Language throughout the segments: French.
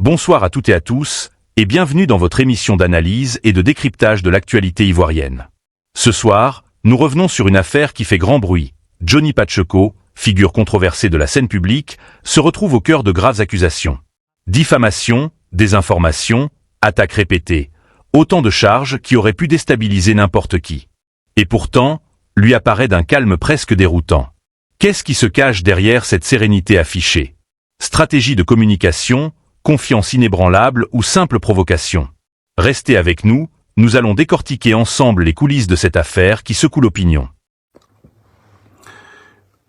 Bonsoir à toutes et à tous, et bienvenue dans votre émission d'analyse et de décryptage de l'actualité ivoirienne. Ce soir, nous revenons sur une affaire qui fait grand bruit. Johnny Pacheco, figure controversée de la scène publique, se retrouve au cœur de graves accusations. Diffamation, désinformation, attaques répétées, autant de charges qui auraient pu déstabiliser n'importe qui. Et pourtant, lui apparaît d'un calme presque déroutant. Qu'est-ce qui se cache derrière cette sérénité affichée? Stratégie de communication, confiance inébranlable ou simple provocation? Restez avec nous, nous allons décortiquer ensemble les coulisses de cette affaire qui secoue l'opinion.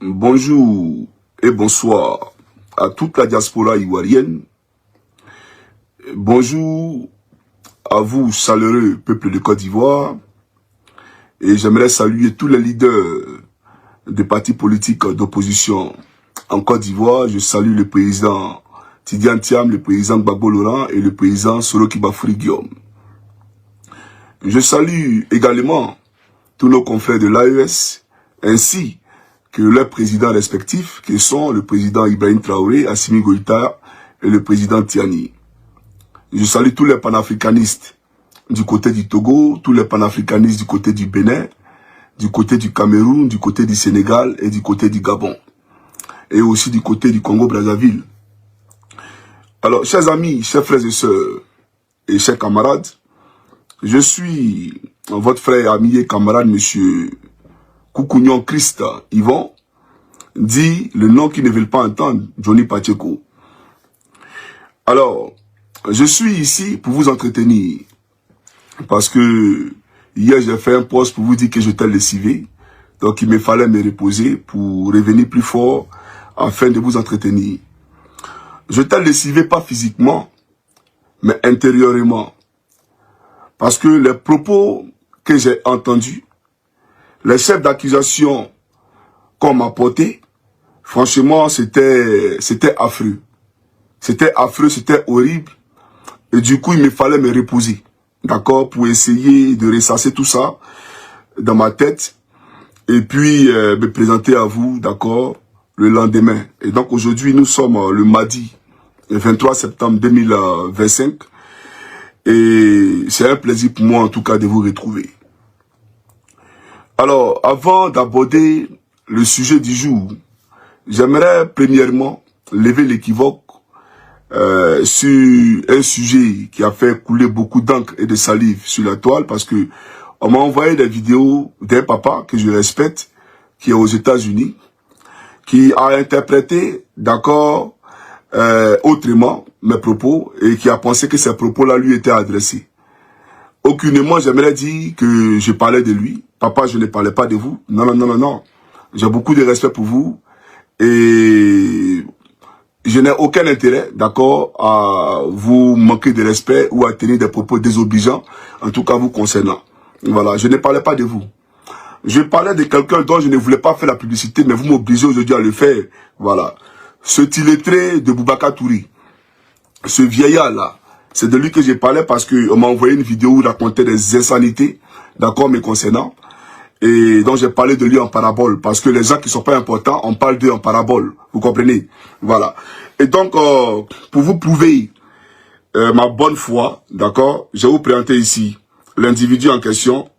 Bonjour et bonsoir à toute la diaspora ivoirienne. Bonjour à vous, chaleureux peuple de Côte d'Ivoire. Et j'aimerais saluer tous les leaders des partis politiques d'opposition en Côte d'Ivoire. Je salue le président Tidiane Thiam, le président Gbagbo Laurent et le président Soroki Bafoury Guillaume. Je salue également tous nos confrères de l'AES ainsi que leurs présidents respectifs qui sont le président Ibrahim Traoré, Assimi Goïta et le président Tiani. Je salue tous les panafricanistes du côté du Togo, tous les panafricanistes du côté du Bénin, du côté du Cameroun, du côté du Sénégal et du côté du Gabon. Et aussi du côté du Congo-Brazzaville. Alors, chers amis, chers frères et sœurs et chers camarades, je suis votre frère, ami et camarade, monsieur Koukounion Christa Yvon, dit le nom qu'ils ne veulent pas entendre, Johnny Pacheco. Alors, je suis ici pour vous entretenir, parce que hier j'ai fait un post pour vous dire que j'étais lessivé, donc il me fallait me reposer pour revenir plus fort afin de vous entretenir. Je t'ai lessivé pas physiquement, mais intérieurement. Parce que les propos que j'ai entendus, les chefs d'accusation qu'on m'a portés, franchement, c'était affreux. C'était affreux, c'était horrible. Et du coup, il me fallait me reposer, d'accord, pour essayer de ressasser tout ça dans ma tête. Et puis, me présenter à vous, d'accord, le lendemain. Et donc, aujourd'hui, nous sommes le mardi, le 23 septembre 2025. Et c'est un plaisir pour moi, en tout cas, de vous retrouver. Alors, avant d'aborder le sujet du jour, j'aimerais premièrement lever l'équivoque sur un sujet qui a fait couler beaucoup d'encre et de salive sur la toile, parce que on m'a envoyé des vidéos d'un papa que je respecte, qui est aux États-Unis, qui a interprété, d'accord, autrement mes propos et qui a pensé que ces propos-là lui étaient adressés. Aucunement, j'aimerais dire que je parlais de lui. Papa, je ne parlais pas de vous. Non, non, non, non, non. J'ai beaucoup de respect pour vous et je n'ai aucun intérêt, d'accord, à vous manquer de respect ou à tenir des propos désobligeants, en tout cas vous concernant. Voilà, je ne parlais pas de vous. Je parlais de quelqu'un dont je ne voulais pas faire la publicité, mais vous m'obligez aujourd'hui à le faire. Voilà. Ce illettré de Boubacar Touré, ce vieillard-là, c'est de lui que j'ai parlé parce qu'on m'a envoyé une vidéo où il racontait des insanités, d'accord, me concernant. Et donc j'ai parlé de lui en parabole, parce que les gens qui sont pas importants, on parle d'eux en parabole, vous comprenez? Voilà. Et donc, pour vous prouver ma bonne foi, d'accord, je vais vous présenter ici l'individu en question.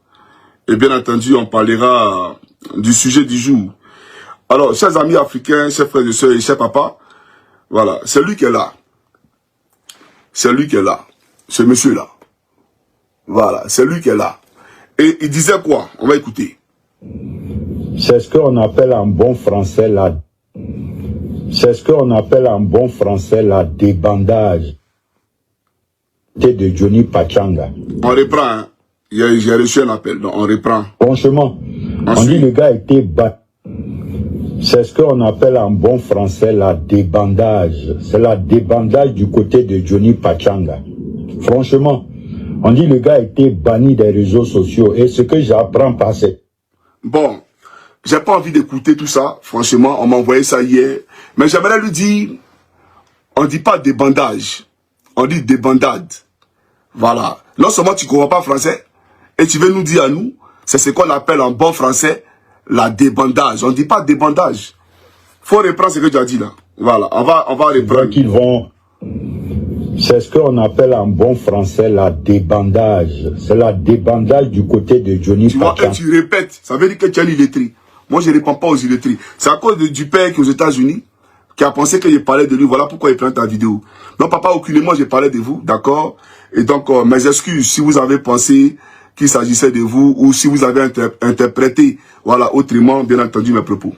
Et bien entendu, on parlera du sujet du jour. Alors, chers amis africains, chers frères et sœurs et chers papas, voilà, c'est lui qui est là. C'est lui qui est là. Ce monsieur-là. Voilà, c'est lui qui est là. Et il disait quoi? On va écouter. C'est ce qu'on appelle en bon français la... C'est ce qu'on appelle en bon français la débandage de Johnny Pachanga. On reprend, hein. J'ai reçu un appel, donc on reprend. Franchement, on dit le gars était battu. C'est ce qu'on appelle en bon français la débandage. C'est la débandage du côté de Johnny Pachanga. Franchement, on dit le gars était banni des réseaux sociaux. Et ce que j'apprends par cette... Bon, j'ai pas envie d'écouter tout ça. Franchement, on m'a envoyé ça hier. Mais j'aimerais lui dire, on dit pas débandage. On dit débandade. Voilà. Non seulement tu comprends pas français, et tu veux nous dire à nous, c'est ce qu'on appelle en bon français la débandage. On ne dit pas débandage. Faut reprendre ce que tu as dit là. Voilà, on va reprendre. Qu'ils vont... C'est ce qu'on appelle en bon français la débandage. C'est la débandage du côté de Johnny Tu vois, Pachanga. tu répètes, ça veut dire que tu es illettré. Moi, je ne réponds pas aux illettrés. C'est à cause du père qui est aux États-Unis, qui a pensé que je parlais de lui. Voilà pourquoi il prend ta vidéo. Non, papa, aucunement, je parlais de vous, d'accord? Et donc, mes excuses si vous avez pensé qu'il s'agissait de vous ou si vous avez interprété, voilà, autrement, bien entendu, mes propos.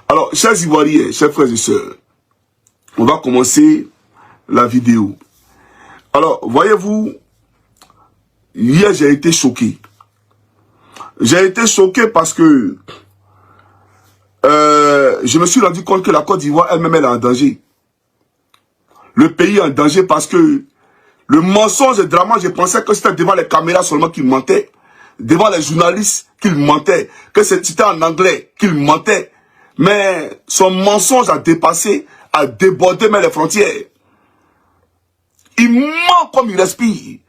Alors, chers Ivoiriens, chers frères et sœurs, on va commencer la vidéo. Alors, voyez-vous, hier, j'ai été choqué. J'ai été choqué parce que je me suis rendu compte que la Côte d'Ivoire elle-même elle est en danger. Le pays est en danger parce que le mensonge et le drama, je pensais que c'était devant les caméras seulement qu'il mentait, devant les journalistes qu'il mentait, que c'était en anglais qu'il mentait. Mais son mensonge a dépassé, a débordé même les frontières. Il ment comme il respire.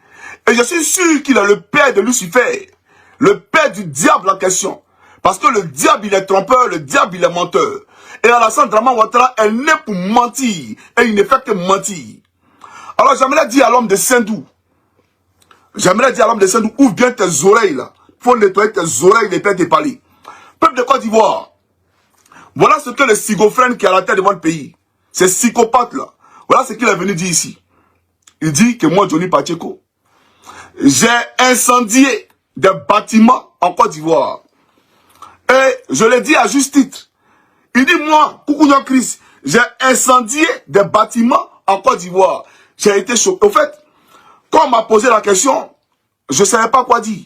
Et je suis sûr qu'il est le père de Lucifer, le père du diable en question. Parce que le diable, il est trompeur, le diable, il est menteur. Et Alassane Draman Ouattara est né pour mentir. Et il ne fait que mentir. Alors j'aimerais dire à l'homme de Sendou, ouvre bien tes oreilles là. Faut nettoyer tes oreilles, les têtes et palais. Peuple de Côte d'Ivoire, voilà ce que le schizophrène qui est à la tête de votre pays, ces psychopathes là, voilà ce qu'il est venu dire ici. Il dit que moi, Johnny Pacheco, j'ai incendié des bâtiments en Côte d'Ivoire. Et je l'ai dit à juste titre. Il dit, moi, Koukounian Chris, j'ai incendié des bâtiments en Côte d'Ivoire. J'ai été choqué. Au fait, quand on m'a posé la question, je ne savais pas quoi dire.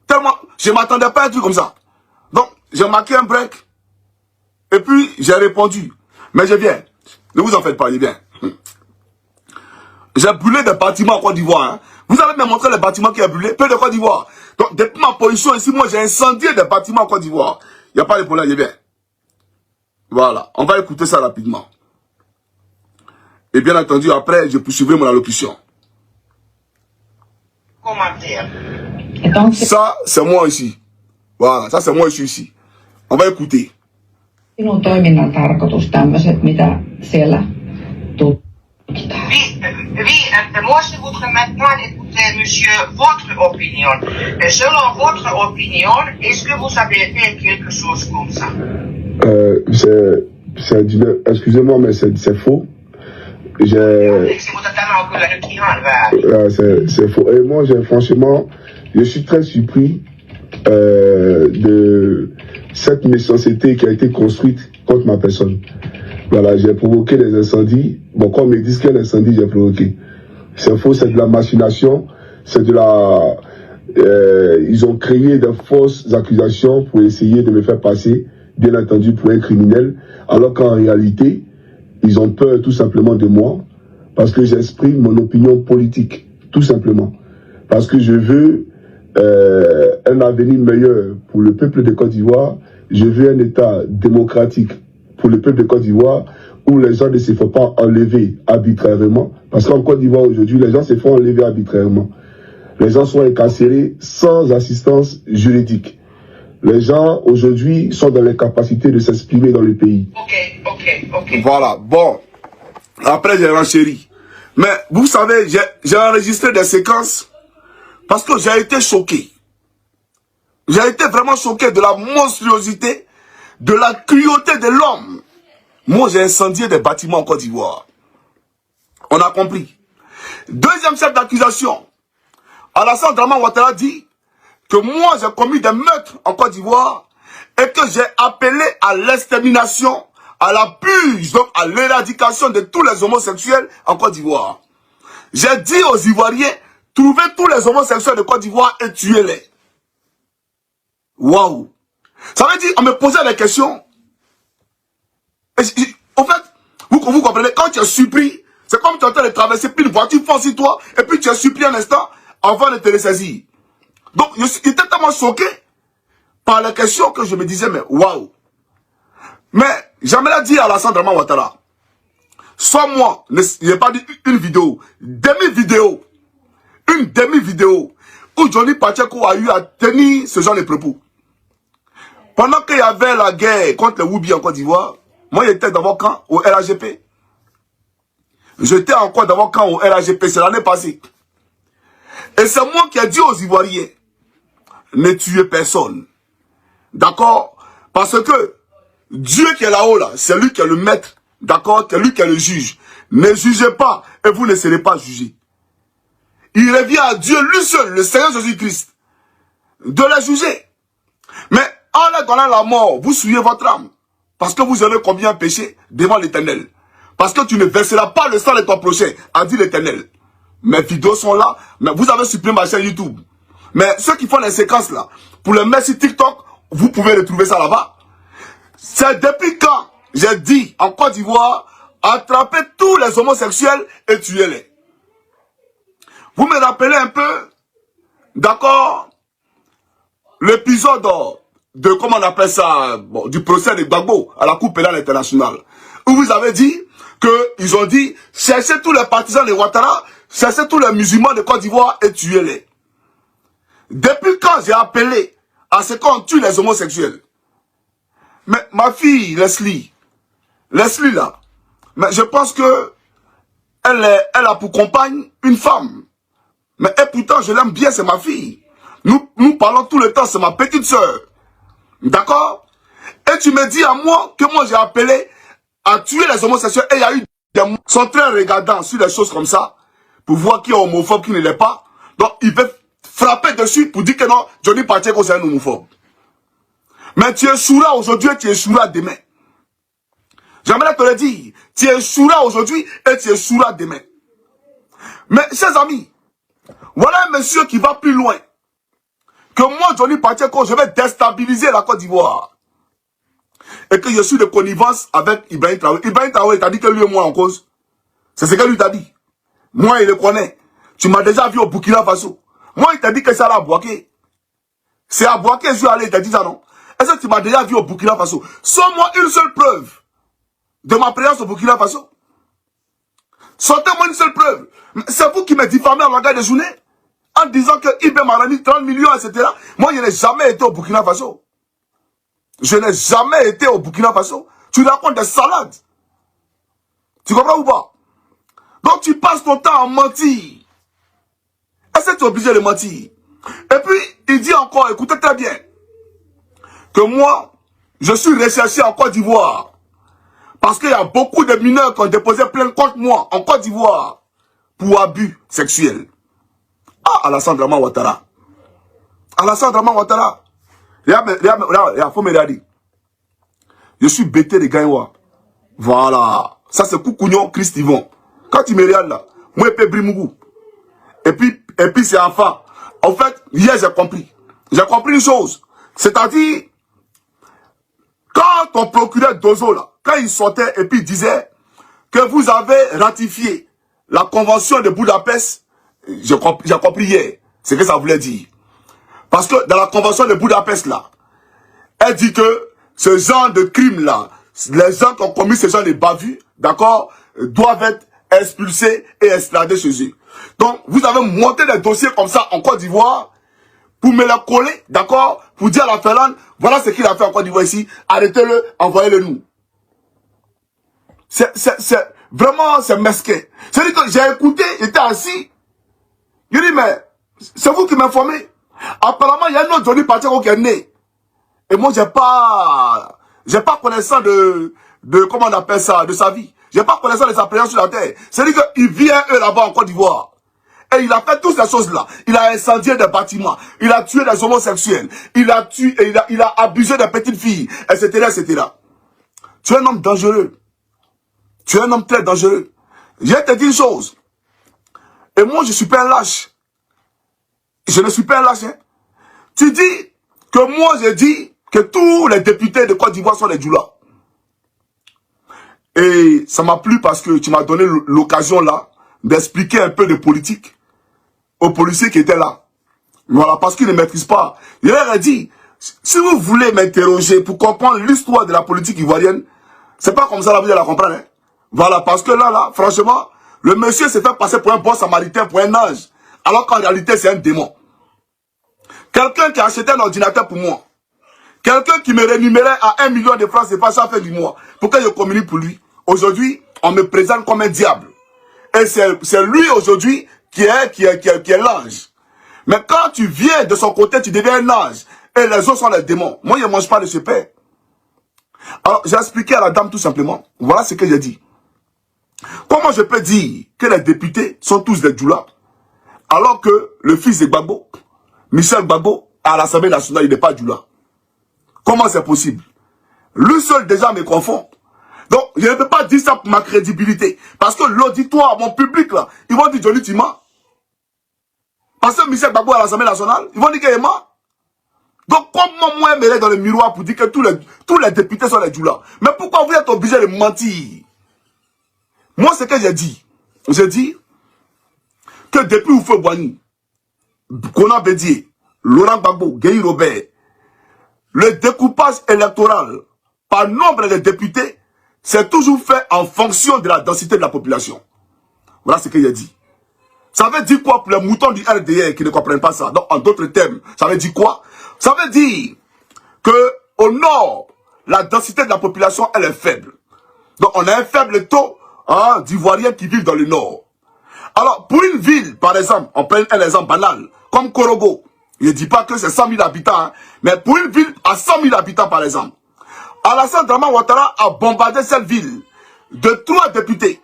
Tellement, je ne m'attendais pas à un truc comme ça. Donc, j'ai marqué un break. Et puis, j'ai répondu. Mais je viens. Ne vous en faites pas, je viens. J'ai brûlé des bâtiments en Côte d'Ivoire. Hein. Vous allez me montrer les bâtiments qui ont brûlé. Peu de Côte d'Ivoire. Donc, depuis ma position ici, moi, j'ai incendié des bâtiments en Côte d'Ivoire. Il n'y a pas de problème, je viens. Voilà. On va écouter ça rapidement. Et bien entendu, après, je poursuivrai mon allocution. Commentaire. Ça, c'est moi ici. Voilà. Ça, c'est moi, je suis ici. On va écouter. Sinun toiminnan tarkoitus tämmöiset, mitä siellä tutkitaan? Oui, moi je voudrais maintenant écouter, monsieur, votre opinion. Selon votre opinion, est-ce que vous avez fait quelque chose comme ça? Excusez-moi, mais c'est faux. C'est faux. Et moi, franchement, je suis très surpris de cette méchanceté qui a été construite contre ma personne. Voilà, j'ai provoqué des incendies. Bon, quand on me dit quel incendie j'ai provoqué, c'est faux, c'est de la machination, c'est de la... ils ont créé de fausses accusations pour essayer de me faire passer, bien entendu, pour un criminel, alors qu'en réalité, ils ont peur tout simplement de moi, parce que j'exprime mon opinion politique, tout simplement. Parce que je veux un avenir meilleur pour le peuple de Côte d'Ivoire, je veux un État démocratique pour le peuple de Côte d'Ivoire, où les gens ne se font pas enlever arbitrairement. Parce qu'en Côte d'Ivoire aujourd'hui, les gens se font enlever arbitrairement. Les gens sont incarcérés sans assistance juridique. Les gens aujourd'hui sont dans l'incapacité de s'exprimer dans le pays. Ok. Voilà, bon. Après j'ai renchéri. Mais vous savez, j'ai enregistré des séquences parce que j'ai été choqué. J'ai été vraiment choqué de la monstruosité, de la cruauté de l'homme. Moi, j'ai incendié des bâtiments en Côte d'Ivoire. On a compris. Deuxième chef d'accusation. Alassane Draman Ouattara dit que moi, j'ai commis des meurtres en Côte d'Ivoire et que j'ai appelé à l'extermination, à la purge, donc à l'éradication de tous les homosexuels en Côte d'Ivoire. J'ai dit aux Ivoiriens, trouvez tous les homosexuels de Côte d'Ivoire et tuez-les. Waouh! Ça veut dire, on me posait des questions. En fait, vous comprenez, quand tu es surpris, c'est comme tu es en train de traverser, puis une voiture fonce sur toi, et puis tu es surpris un instant avant de te ressaisir. Donc, j'étais tellement choqué par les questions que je me disais, mais waouh! Mais j'aimerais dire à Alassane Draman Ouattara, soit moi, je n'ai pas dit une vidéo, demi-vidéo, une demi-vidéo, où Johnny Pacheco a eu à tenir ce genre de propos. Pendant qu'il y avait la guerre contre les Woubi en Côte d'Ivoire, moi j'étais dans vos camps au RAGP. J'étais en Côte d'Ivoire quand au RAGP, c'est l'année passée. Et c'est moi qui ai dit aux Ivoiriens, ne tuez personne. D'accord? Parce que Dieu qui est là-haut, là, c'est lui qui est le maître. D'accord? C'est lui qui est le juge. Ne jugez pas et vous ne serez pas jugés. Il revient à Dieu lui seul, le Seigneur Jésus-Christ, de les juger. Mais en leur donnant la mort, vous souillez votre âme. Parce que vous avez combien péché devant l'Éternel. Parce que tu ne verseras pas le sang de ton prochain, a dit l'Éternel. Mes vidéos sont là, mais vous avez supprimé ma chaîne YouTube. Mais ceux qui font les séquences là, pour le mettre sur TikTok, vous pouvez retrouver ça là-bas. C'est depuis quand j'ai dit en Côte d'Ivoire, attrapez tous les homosexuels et tuez-les. Vous me rappelez un peu, d'accord, l'épisode de, comment on appelle ça, bon, du procès de Gbagbo à la Cour pénale internationale, où vous avez dit qu'ils ont dit, cherchez tous les partisans de Ouattara, cherchez tous les musulmans de Côte d'Ivoire et tuez-les. Depuis quand j'ai appelé à ce qu'on tue les homosexuels? Mais ma fille, Leslie là, mais je pense que elle a pour compagne une femme. Mais et pourtant, je l'aime bien, c'est ma fille. Nous parlons tout le temps, c'est ma petite soeur. D'accord? Et tu me dis à moi que moi j'ai appelé à tuer les homosexuels et il y a eu des gens qui sont très regardants sur des choses comme ça pour voir qui est homophobe, qui ne l'est pas. Donc ils peuvent frapper dessus pour dire que non, Johnny Pacheco c'est un homophobe. Mais tu échoueras aujourd'hui et tu échoueras demain. J'aimerais te le dire. Tu échoueras aujourd'hui et tu échoueras demain. Mais chers amis, voilà un monsieur qui va plus loin. Que moi, Johnny Pacheco, je vais déstabiliser la Côte d'Ivoire. Et que je suis de connivence avec Ibrahim Traoré. Ibrahim Traoré t'a dit que lui et moi en cause. C'est ce que lui t'a dit. Moi, il le connaît. Tu m'as déjà vu au Burkina Faso. Moi, il t'a dit que c'est à Bouaké. C'est à Bouaké que je suis allé, il t'a dit ça, non? Est-ce que tu m'as déjà vu au Burkina Faso? Sors-moi une seule preuve de ma présence au Burkina Faso. Sortez-moi une seule preuve. C'est vous qui me diffamez en langage de journée en disant que Ibn m'a remis 30 millions, etc. Moi, je n'ai jamais été au Burkina Faso. Je n'ai jamais été au Burkina Faso. Tu racontes des salades. Tu comprends ou pas? Donc tu passes ton temps à mentir. Est-ce que tu es obligé de mentir? Et puis, il dit encore, écoutez très bien, que moi, je suis recherché en Côte d'Ivoire. Parce qu'il y a beaucoup de mineurs qui ont déposé plainte contre moi en Côte d'Ivoire pour abus sexuels. Ah, Alassane Draman Ouattara. Alassane Draman Ouattara. Regarde, faut me regarder. Je suis bêté de Gaïwa. Voilà. Ça, c'est Koukounion Christ Yvon. Quand tu me regardes là, moi, je peux Brimougou. Et puis c'est enfant. En fait, hier, j'ai compris. J'ai compris une chose. C'est-à-dire, quand ton procureur Dozo, là, quand il sortait et puis il disait que vous avez ratifié la convention de Budapest, j'ai compris hier ce que ça voulait dire. Parce que dans la convention de Budapest, là, elle dit que ce genre de crime-là, les gens qui ont commis ce genre de bavures, d'accord, doivent être expulsés et extradés chez eux. Donc, vous avez monté des dossiers comme ça en Côte d'Ivoire pour me les coller, d'accord, pour dire à la Finlande, voilà ce qu'il a fait en Côte d'Ivoire ici, arrêtez-le, envoyez-le nous. Vraiment, c'est mesquin. C'est-à-dire que j'ai écouté, j'étais assis, je dis, mais, c'est vous qui m'informez. Apparemment, il y a un autre Johnny Pacheco qui est né. Et moi, j'ai pas connaissance de, comment on appelle ça, de sa vie. J'ai pas connaissance de sa présence sur la terre. C'est-à-dire qu'il vient, eux, là-bas, en Côte d'Ivoire. Et il a fait toutes ces choses-là. Il a incendié des bâtiments. Il a tué des homosexuels. Il a tué, il a abusé des petites filles, etc., etc. Tu es un homme dangereux. Tu es un homme très dangereux. Je vais te dire une chose. Et moi, je ne suis pas un lâche. Je ne suis pas un lâche. Hein. Tu dis que moi, j'ai dit que tous les députés de Côte d'Ivoire sont des djoulas. Et ça m'a plu parce que tu m'as donné l'occasion là d'expliquer un peu de politique aux policiers qui étaient là. Voilà, parce qu'ils ne maîtrisent pas. Je leur ai dit, si vous voulez m'interroger pour comprendre l'histoire de la politique ivoirienne, c'est pas comme ça là, vous allez la comprendre. Hein. Voilà, parce que là, franchement, le monsieur s'est fait passer pour un bon samaritain, pour un ange, alors qu'en réalité, c'est un démon. Quelqu'un qui a acheté un ordinateur pour moi, quelqu'un qui me rémunérait à 1 million de francs, c'est pas ça fait du mois, pour que je communique pour lui. Aujourd'hui, on me présente comme un diable. Et c'est lui aujourd'hui qui est l'ange. Mais quand tu viens de son côté, tu deviens un ange. Et les autres sont les démons. Moi, je ne mange pas de ce père. Alors, j'ai expliqué à la dame tout simplement. Voilà ce que j'ai dit. Comment je peux dire que les députés sont tous des djoulas, alors que le fils de Gbagbo, Michel Gbagbo, à l'Assemblée nationale, il n'est pas djoula? Comment c'est possible? Lui seul déjà me confond. Donc, je ne peux pas dire ça pour ma crédibilité. Parce que l'auditoire, mon public, là, ils vont dire Johnny Tima. Parce que Michel Gbagbo à l'Assemblée nationale, ils vont dire qu'il est mort. Donc, comment moi, je me lève dans le miroir pour dire que tous les députés sont des djoulas? Mais pourquoi vous êtes obligé de mentir? Moi, ce que j'ai dit que depuis Oufou Boigny, Kona Bédié, Laurent Gbagbo, Guy Robert, le découpage électoral par nombre de députés, c'est toujours fait en fonction de la densité de la population. Voilà ce que j'ai dit. Ça veut dire quoi pour les moutons du RDR qui ne comprennent pas ça? Donc, en d'autres termes, ça veut dire quoi? Ça veut dire que au nord, la densité de la population, elle est faible. Donc, on a un faible taux d'Ivoiriens qui vivent dans le nord. Alors, pour une ville, par exemple, on prend un exemple banal, comme Korogo, je ne dis pas que c'est 100 000 habitants, hein, mais pour une ville à 100 000 habitants, par exemple, Alassane Dramane Ouattara a bombardé cette ville de 3 députés.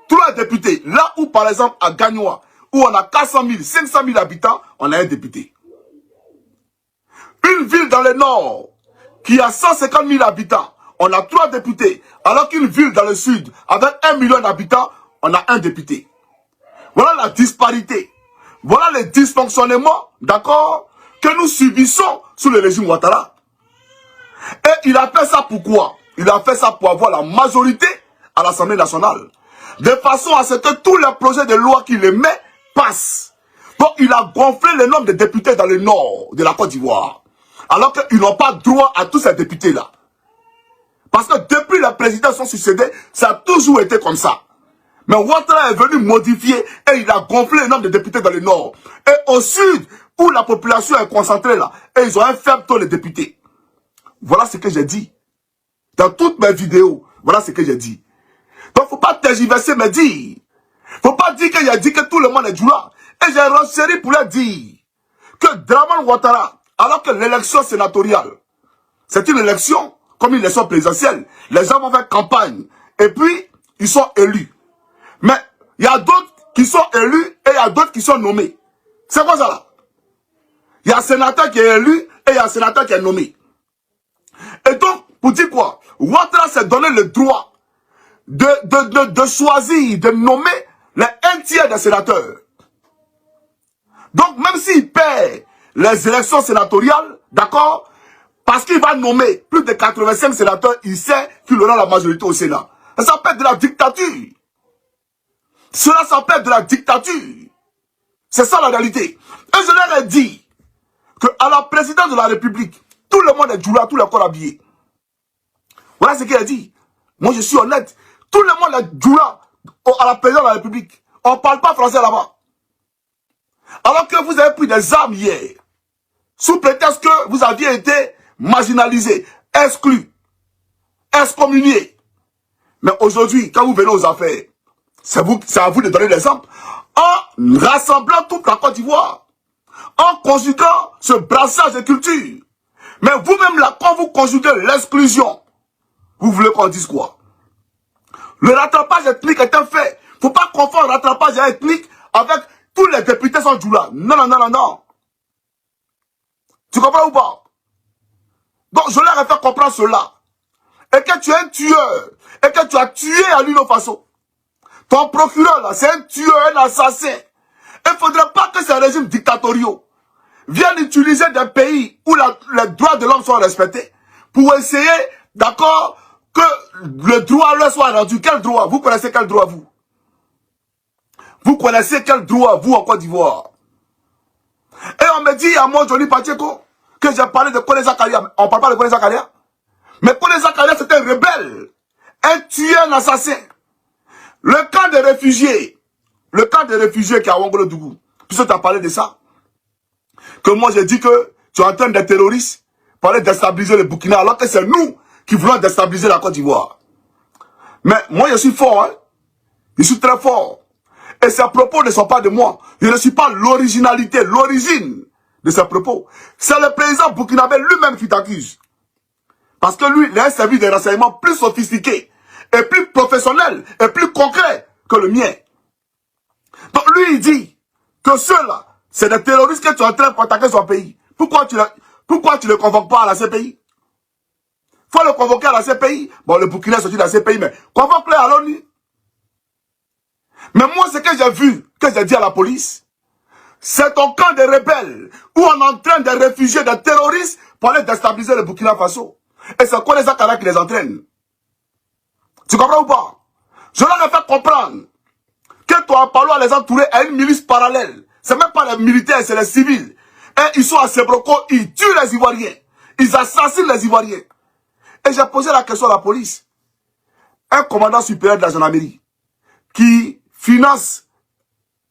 3 députés. Là où, par exemple, à Gagnoa, où on a 400 000, 500 000 habitants, on a un député. Une ville dans le nord, qui a 150 000 habitants, on a 3 députés. Alors qu'une ville dans le sud, avec 1 million d'habitants, on a un député. Voilà la disparité. Voilà les dysfonctionnements, d'accord, que nous subissons sous le régime Ouattara. Et il a fait ça pourquoi? Il a fait ça pour avoir la majorité à l'Assemblée nationale. De façon à ce que tous les projets de loi qu'il émet passent. Donc il a gonflé le nombre de députés dans le nord de la Côte d'Ivoire. Alors qu'ils n'ont pas droit à tous ces députés-là. Parce que depuis les présidents sont succédés, ça a toujours été comme ça. Mais Ouattara est venu modifier et il a gonflé le nombre de députés dans le nord. Et au sud, où la population est concentrée là, et ils ont un faible taux de députés. Voilà ce que j'ai dit. Dans toutes mes vidéos, voilà ce que j'ai dit. Donc, faut pas tergiverser mes dire. Faut pas dire qu'il a dit que tout le monde est djoula. Et j'ai renchéri pour leur dire que Dramane Ouattara, alors que l'élection sénatoriale, c'est une élection comme une élection présidentielle. Les gens vont faire campagne. Et puis, ils sont élus. Mais il y a d'autres qui sont élus et il y a d'autres qui sont nommés. C'est quoi ça là? Il y a un sénateur qui est élu et il y a un sénateur qui est nommé. Et donc, pour dire quoi? Ouattara s'est donné le droit de choisir, de nommer les 1/3 des sénateurs. Donc, même s'il perd les élections sénatoriales, d'accord, parce qu'il va nommer plus de 85 sénateurs, il sait qu'il aura la majorité au Sénat. Ça s'appelle de la dictature. Cela s'appelle de la dictature. C'est ça la réalité. Et je leur ai dit qu'à la présidence de la République, tout le monde est djoula, tout le corps habillé. Voilà ce qu'il a dit. Moi, je suis honnête. Tout le monde est djoula à la présidence de la République. On ne parle pas français là-bas. Alors que vous avez pris des armes hier, sous prétexte que vous aviez été marginalisé, exclu, excommunié. Mais aujourd'hui, quand vous venez aux affaires, c'est à vous de donner l'exemple. En rassemblant toute la Côte d'Ivoire, en conjuguant ce brassage de culture. Mais vous-même là, quand vous conjuguez l'exclusion, vous voulez qu'on dise quoi? Le rattrapage ethnique est un fait. Il ne faut pas confondre rattrapage ethnique avec tous les députés sont djoula. Non, non, non, non, non. Tu comprends ou pas? Donc je leur ai fait comprendre cela. Et que tu es un tueur. Et que tu as tué à l'une façon. Ton procureur là, c'est un tueur, un assassin. Il ne faudrait pas que ces régimes dictatoriaux viennent utiliser des pays où les droits de l'homme sont respectés pour essayer, d'accord, que le droit leur soit rendu. Quel droit? Vous connaissez quel droit vous? Vous connaissez quel droit vous en Côte d'Ivoire? Et on me dit à moi, Johnny Pacheco, que j'ai parlé de Kone Zakaria. On ne parle pas de Kone Zakaria. Mais Kone Zakaria, c'était un rebelle. Un tueur, un assassin. Le camp des réfugiés qui est à Ouagadougou, puisque tu as parlé de ça, que moi j'ai dit que tu es en train d'être terroriste, pour aller déstabiliser le Burkina, alors que c'est nous qui voulons déstabiliser la Côte d'Ivoire. Mais moi je suis fort, hein. Je suis très fort. Et ces propos ne sont pas de moi. Je ne suis pas l'originalité, l'origine de ces propos. C'est le président burkinabé lui-même qui t'accuse. Parce que lui, il a un service de renseignement plus sophistiqué, et plus professionnel, et plus concret que le mien. Donc lui, il dit que ceux-là, c'est des terroristes que tu es en train d'attaquer son pays. Pourquoi tu ne le convoques pas à la CPI? Il faut le convoquer à la CPI. Bon, le Burkina est sorti de la CPI, mais convoque-le à l'ONU. Mais moi, ce que j'ai vu, que j'ai dit à la police, c'est ton camp de rebelles où on entraîne des réfugiés, des terroristes pour aller déstabiliser le Burkina Faso. Et c'est quoi les Akara qui les entraînent? Tu comprends ou pas? Je leur ai fait comprendre que toi, Palo les entourer à une milice parallèle. C'est même pas les militaires, c'est les civils. Et ils sont à Sebroco, ils tuent les Ivoiriens. Ils assassinent les Ivoiriens. Et j'ai posé la question à la police. Un commandant supérieur de la gendarmerie qui finance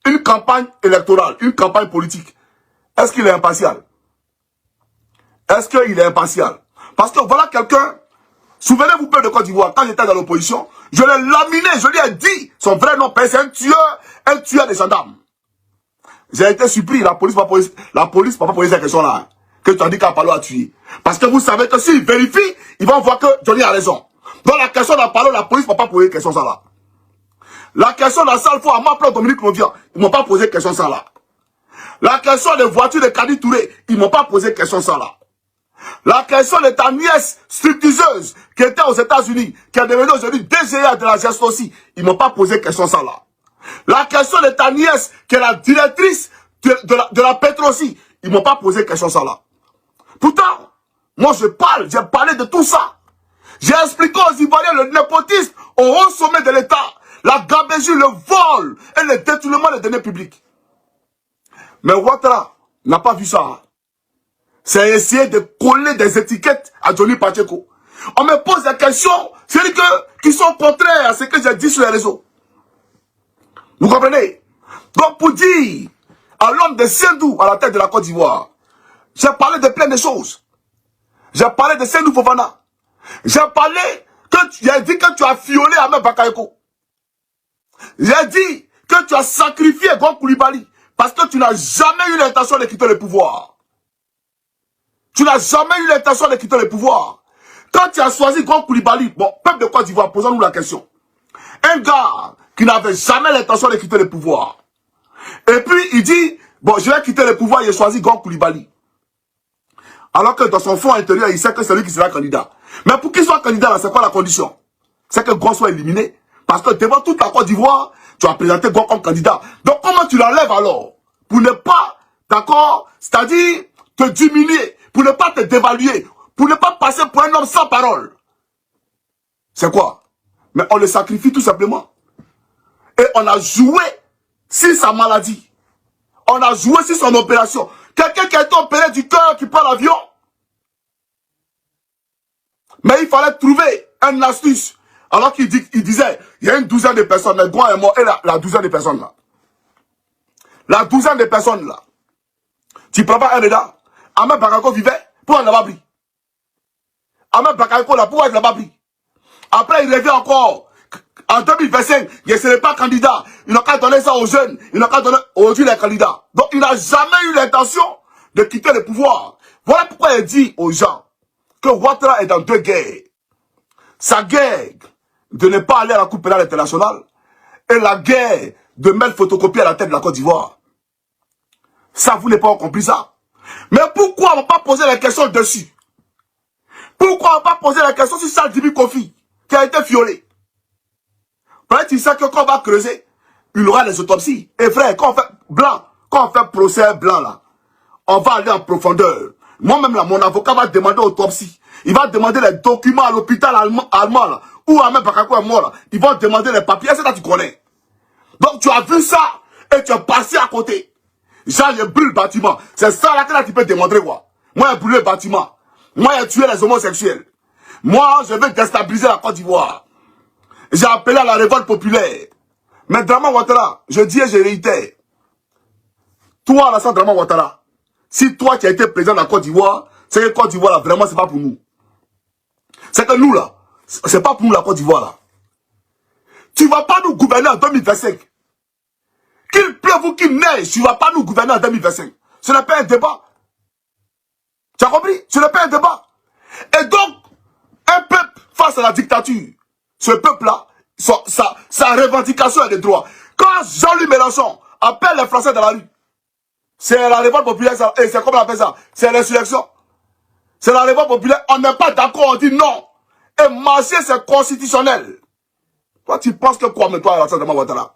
une campagne électorale, une campagne politique, est-ce qu'il est impartial? Est-ce qu'il est impartial? Parce que voilà quelqu'un, souvenez-vous peu de Côte d'Ivoire, quand j'étais dans l'opposition, je l'ai laminé, je lui ai dit son vrai nom, c'est un tueur des gendarmes. J'ai été surpris, la police m'a pas posé cette question-là, hein, que tu as dit qu'Apalo a tué. Parce que vous savez que s'ils vérifient, ils vont voir que Johnny a raison. Donc la question d'Apalo, la police ne m'a pas posé question ça là. La question d'Assalfo, à ma place Dominique Novian, ils ne m'ont pas posé question ça là. La question des voitures de Kadi Touré, ils ne m'ont pas posé question ça là. La question de ta nièce stripteaseuse qui était aux États-Unis, qui est devenue aujourd'hui DGA de la gestion aussi, ils ne m'ont pas posé question ça là. La question de ta nièce qui est la directrice de la Petrosi, ils ne m'ont pas posé question ça là. Pourtant, moi j'ai parlé de tout ça. J'ai expliqué aux Ivoiriens le népotisme au haut sommet de l'État, la gabégie, le vol et le détournement des deniers publics. Mais Ouattara n'a pas vu ça. C'est essayer de coller des étiquettes à Johnny Pacheco. On me pose des questions, qui sont contraires à ce que j'ai dit sur les réseaux. Vous comprenez? Donc pour dire à l'homme de Sendou à la tête de la Côte d'Ivoire, j'ai parlé de plein de choses. J'ai parlé de Sendou Fofana. J'ai parlé j'ai dit que tu as violé Ahmed Bakayoko. J'ai dit que tu as sacrifié Gon Koulibaly parce que tu n'as jamais eu l'intention de quitter le pouvoir. Tu n'as jamais eu l'intention de quitter le pouvoir. Quand tu as choisi Gon Koulibaly, bon, peuple de Côte d'Ivoire, posons-nous la question. Un gars qui n'avait jamais l'intention de quitter le pouvoir. Et puis il dit, bon, je vais quitter le pouvoir, il a choisi Gon Koulibaly. Alors que dans son fond intérieur, il sait que c'est lui qui sera candidat. Mais pour qu'il soit candidat, là, c'est quoi la condition? C'est que Gon soit éliminé. Parce que devant toute la Côte d'Ivoire, tu as présenté Gon comme candidat. Donc comment tu l'enlèves alors? Pour ne pas, d'accord, c'est-à-dire te diminuer, pour ne pas te dévaluer, pour ne pas passer pour un homme sans parole. C'est quoi? Mais on le sacrifie tout simplement. Et on a joué sur sa maladie. On a joué sur son opération. Quelqu'un qui a été opéré du cœur, qui prend l'avion. Mais il fallait trouver un astuce. Alors qu'il disait, il y a une douzaine de personnes, mais Gon est mort, et la douzaine de personnes là. La douzaine de personnes là. Tu prends pas un dedans. Ahmed Bakayoko vivait, pourquoi il n'a pas pris? Ahmed Bakayoko là, pourquoi il n'a pas pris? Après il revient encore. En 2025, il ne serait pas candidat. Il n'a qu'à donner ça aux jeunes. Il n'a qu'à donner aujourd'hui les candidats. Donc il n'a jamais eu l'intention de quitter le pouvoir. Voilà pourquoi il dit aux gens que Ouattara est dans deux guerres. Sa guerre de ne pas aller à la Coupe pénale internationale et la guerre de mettre photocopie à la tête de la Côte d'Ivoire. Ça, vous n'avez pas compris ça. Mais pourquoi on ne va pas poser la question dessus? Pourquoi on ne va pas poser la question sur Saldimi Kofi qui a été violé? Peut-être qu'il sait que quand on va creuser, il y aura les autopsies. Et frère, quand on fait procès blanc là, on va aller en profondeur. Moi-même là, mon avocat va demander autopsie. Il va demander les documents à l'hôpital allemand là, où Ahmed Bakayoko est mort là. Ils vont demander les papiers, c'est ça que tu connais. Donc tu as vu ça et tu es passé à côté. Genre, je brûle le bâtiment. C'est ça là que là, tu peux démontrer quoi. Moi, j'ai brûlé le bâtiment. Moi, j'ai tué les homosexuels. Moi, je vais déstabiliser la Côte d'Ivoire. J'ai appelé à la révolte populaire. Mais Draman Ouattara, je dis et je réitère. Toi, Alassane Draman Ouattara, si toi tu as été président de la Côte d'Ivoire, c'est que la Côte d'Ivoire là, vraiment, c'est pas pour nous. C'est que nous là, c'est pas pour nous la Côte d'Ivoire là. Tu ne vas pas nous gouverner en 2025. Qu'il pleuve ou qu'il neige, tu ne vas pas nous gouverner en 2025. Ce n'est pas un débat. Tu as compris? Ce n'est pas un débat. Et donc, un peuple face à la dictature, ce peuple-là, sa revendication est des droits. Quand Jean-Louis Mélenchon appelle les Français dans la rue, c'est la révolte populaire, et c'est comme on appelle ça, c'est l'insurrection. C'est la révolte populaire, on n'est pas d'accord, on dit non. Et marcher, c'est constitutionnel. Toi, tu penses que quoi, mais toi, Alassane Ouattara?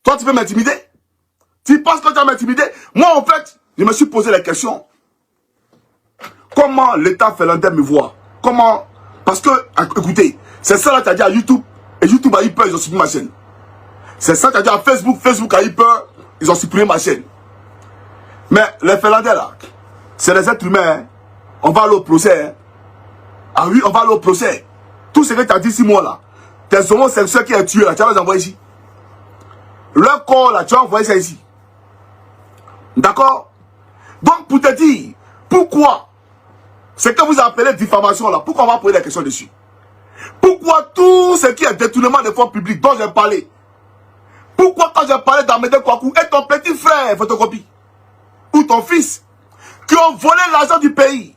Toi, tu peux m'intimider? Tu penses que tu vas m'intimider? Moi, en fait, je me suis posé la question. Comment l'État finlandais me voit? Comment? Parce que, écoutez, c'est ça là, tu as dit à YouTube, et YouTube a eu peur, ils ont supprimé ma chaîne. C'est ça que tu as dit à Facebook, Facebook a eu peur, ils ont supprimé ma chaîne. Mais les Finlandais là, c'est les êtres humains, hein. On va aller au procès. Hein. Ah oui, on va aller au procès. Tout ce que tu as dit ici, moi là, tes homosexuels qui ont tué là, tu vas les envoyer ici. Leur corps là, tu vas envoyer ça ici. D'accord? Donc pour te dire, pourquoi ce que vous appelez diffamation là, pourquoi on va poser des questions dessus? Pourquoi tout ce qui est détournement des fonds publics dont j'ai parlé? Pourquoi quand j'ai parlé d'Amédée Kouakou et ton petit frère photocopie ou ton fils qui ont volé l'argent du pays,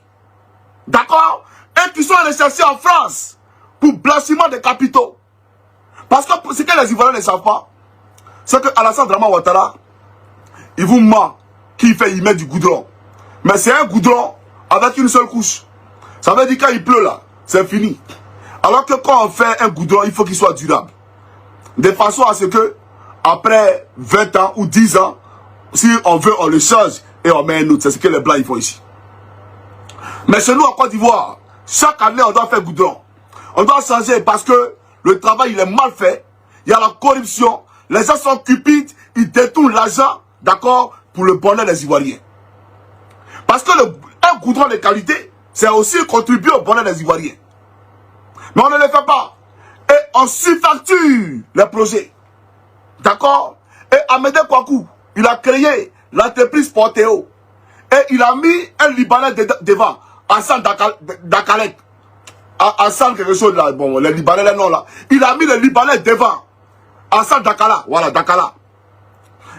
d'accord, et qui sont recherchés en France pour blanchiment des capitaux? Parce que ce que les Ivoiriens ne savent pas, c'est que Alassane Ouattara, il vous ment qu'il fait y mettre du goudron. Mais c'est un goudron avec une seule couche. Ça veut dire quand il pleut là, c'est fini. Alors que quand on fait un goudron, il faut qu'il soit durable. De façon à ce que, après 20 ans ou 10 ans, si on veut, on le change et on met un autre. C'est ce que les Blancs ils font ici. Mais chez nous, en Côte d'Ivoire, chaque année, on doit faire goudron. On doit changer parce que le travail, il est mal fait. Il y a la corruption. Les gens sont cupides. Ils détournent l'argent, d'accord, pour le bonheur des Ivoiriens. Parce que un goudron de qualité, c'est aussi contribuer au bonheur des Ivoiriens. Mais on ne le fait pas. Et on surfacture les projets. D'accord? Et Amédée Kouakou, il a créé l'entreprise Porteo. Et il a mis un Libanais devant. Hassan Dakalek. Hassan quelque chose là. Bon, les Libanais là, non là. Il a mis le Libanais devant. Hassan Dakala. Voilà, Dakala.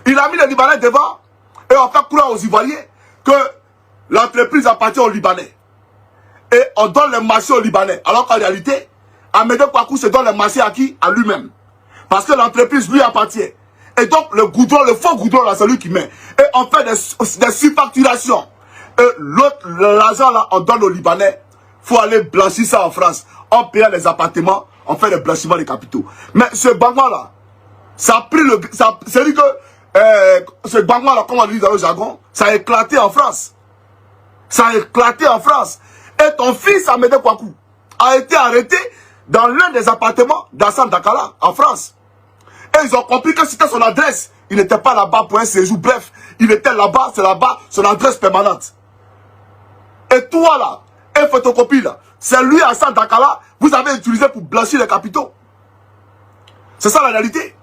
Il a mis le Libanais devant. Et on fait croire aux Ivoiriens que l'entreprise appartient aux Libanais. Et on donne le marché aux Libanais. Alors qu'en réalité, Amédée Kouakou se donne le marché à qui? À lui-même. Parce que l'entreprise lui appartient. Et donc le goudron, le faux goudron là, c'est lui qui met. Et on fait des surfacturations. Et l'autre, l'argent là, on donne aux Libanais. Il faut aller blanchir ça en France. On paye les appartements, on fait le blanchiment des capitaux. Mais ce Bangwa là, ça a pris le... C'est-à-dire que ce Bangwa là, comme on dit dans le jargon, ça a éclaté en France. Ça a éclaté en France. Et ton fils Amédée Kouakou a été arrêté dans l'un des appartements d'Hassan Dakala en France. Et ils ont compris que c'était son adresse. Il n'était pas là-bas pour un séjour. Bref, il était là-bas, c'est là-bas, son adresse permanente. Et toi là, un photocopie là, c'est lui Hassan Dakala, vous avez utilisé pour blanchir les capitaux. C'est ça la réalité.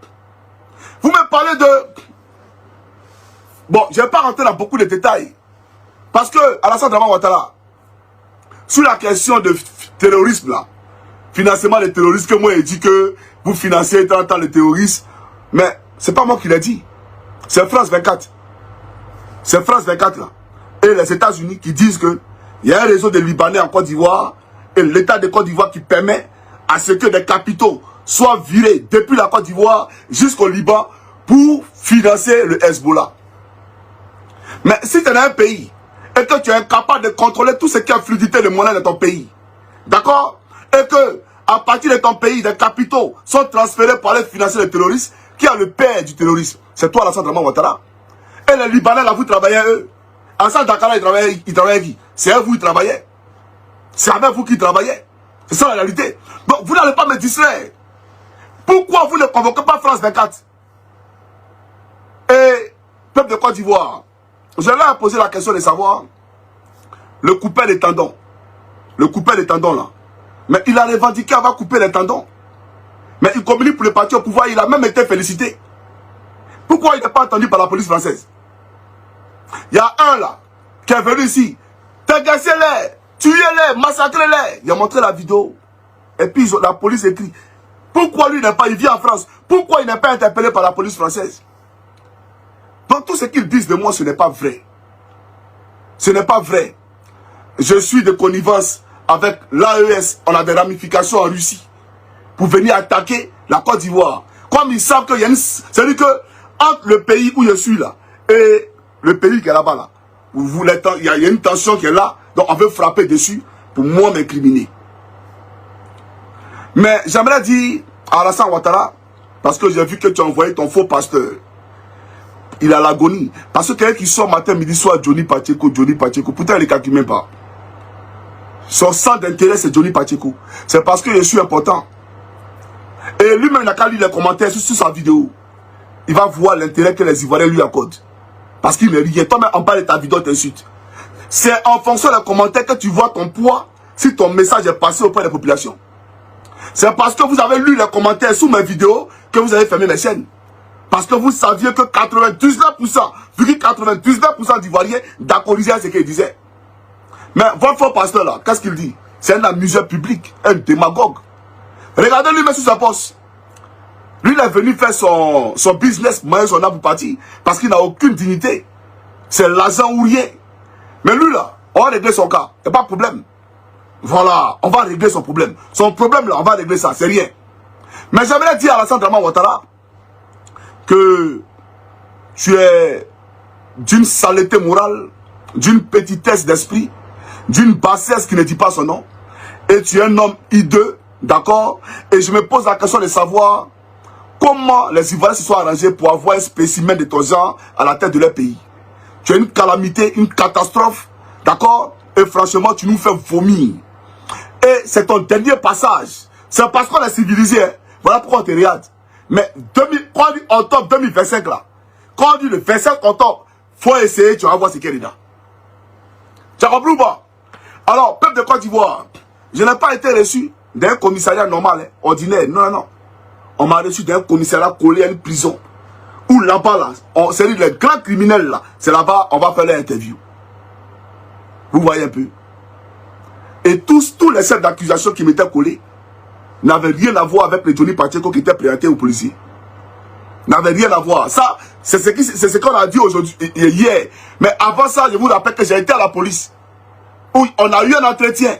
Vous me parlez de... Bon, je ne vais pas rentrer dans beaucoup de détails. Parce que Alassane Ouattara, sur la question de terrorisme là, financement des terroristes, que moi j'ai dit que vous financez tant les terroristes, mais c'est pas moi qui l'ai dit. C'est France 24. C'est France 24 là. Et les États-Unis qui disent que il y a un réseau de Libanais en Côte d'Ivoire et l'État de Côte d'Ivoire qui permet à ce que des capitaux soient virés depuis la Côte d'Ivoire jusqu'au Liban pour financer le Hezbollah. Mais si tu es dans un pays et que tu es incapable de contrôler tout ce qui est fluidité de monnaie de ton pays, d'accord, et que à partir de ton pays, des capitaux sont transférés pour aller financer les terroristes, qui a le père du terrorisme? C'est toi, Alassane Ouattara. Et les Libanais, là, vous travaillez eux. Hassan Dakala, il travaillait avec qui? C'est eux, vous, ils travaillaient. C'est avec vous qui travaillez. C'est ça la réalité. Donc, vous n'allez pas me distraire. Pourquoi vous ne convoquez pas France 24? Et, peuple de Côte d'Ivoire, je leur ai posé la question de savoir le coupé des tendons. Le coupé des tendons, là. Mais il a revendiqué avoir coupé les tendons. Mais il communique pour le parti au pouvoir, il a même été félicité. Pourquoi il n'est pas entendu par la police française? Il y a un là, qui est venu ici, dégaissez-les, tuez-les, massacrez-les. Il a montré la vidéo. Et puis la police écrit, Pourquoi lui n'est pas, il vit en France? Pourquoi il n'est pas interpellé par la police française? Donc tout ce qu'ils disent de moi, ce n'est pas vrai. Ce n'est pas vrai. Je suis de connivence avec l'AES. On a des ramifications en Russie pour venir attaquer la Côte d'Ivoire. Comme ils savent qu'il y a une... C'est-à-dire que entre le pays où je suis là et le pays qui est là-bas, là, il y a une tension qui est là, donc on veut frapper dessus pour moi m'incriminer. Mais j'aimerais dire à Alassane Ouattara, parce que j'ai vu que tu as envoyé ton faux pasteur, il a l'agonie. Parce que quelqu'un qui sort matin, midi, soir, Johnny Pacheco, pourtant il ne calcule même pas. Son centre d'intérêt, c'est Johnny Pacheco. C'est parce que je suis important. Et lui-même, il n'a qu'à lire les commentaires sur sa vidéo. Il va voir l'intérêt que les Ivoiriens lui accordent. Parce qu'il n'est rien. Toi-même, en parle de ta vidéo, t'insulte. C'est en fonction des commentaires que tu vois ton poids, si ton message est passé auprès des populations. C'est parce que vous avez lu les commentaires sous mes vidéos que vous avez fermé mes chaînes. Parce que vous saviez que 99% d'Ivoiriens d'accordisaient ce qu'il disait. Mais votre faux pasteur là, qu'est-ce qu'il dit? C'est un amuseur public, un démagogue. Regardez lui-même sur sa poste. Lui, il est venu faire son business, moyen son âme pour partir. Parce qu'il n'a aucune dignité. C'est l'argent ou rien. Mais lui là, on va régler son cas. Il n'y a pas de problème. Voilà, on va régler son problème. Son problème là, on va régler ça, c'est rien. Mais j'aimerais dire à Alassane Ouattara que tu es d'une saleté morale, d'une petitesse d'esprit, d'une bassesse qui ne dit pas son nom. Et tu es un homme hideux, d'accord? Et je me pose la question de savoir comment les Ivoiriens se sont arrangés pour avoir un spécimen de ton genre à la tête de leur pays. Tu es une calamité, une catastrophe, d'accord? Et franchement, tu nous fais vomir. Et c'est ton dernier passage. C'est parce qu'on est civilisé. Hein? Voilà pourquoi on te regarde. Mais quand on dit octobre 2025 là, quand on dit le 25 octobre, faut essayer, tu vas voir ce qu'il y a dedans. Tu as compris ou pas? Alors, peuple de Côte d'Ivoire, je n'ai pas été reçu d'un commissariat normal, hein, ordinaire. Non, non, non. On m'a reçu d'un commissariat collé à une prison. Où là-bas, là, c'est les grands criminels là, c'est là-bas, on va faire l'interview. Vous voyez un peu? Et tous les chefs d'accusation qui m'étaient collés n'avaient rien à voir avec le Johnny Pacheco qui était présenté aux policiers. N'avaient rien à voir. Ça, c'est ce qu'on a dit aujourd'hui, hier. Mais avant ça, je vous rappelle que j'ai été à la police. Où on a eu un entretien.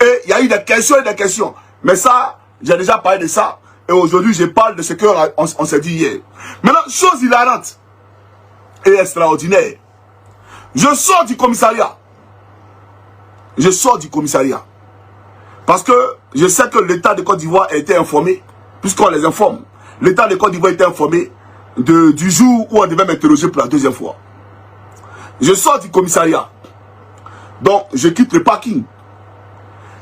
Et il y a eu des questions et des questions. Mais ça, j'ai déjà parlé de ça. Et aujourd'hui, je parle de ce qu'on s'est dit hier. Maintenant, chose hilarante et extraordinaire. Je sors du commissariat. Je sors du commissariat. Parce que je sais que l'État de Côte d'Ivoire a été informé, puisqu'on les informe. L'État de Côte d'Ivoire a été informé du jour où on devait m'interroger pour la deuxième fois. Je sors du commissariat. Donc, je quitte le parking.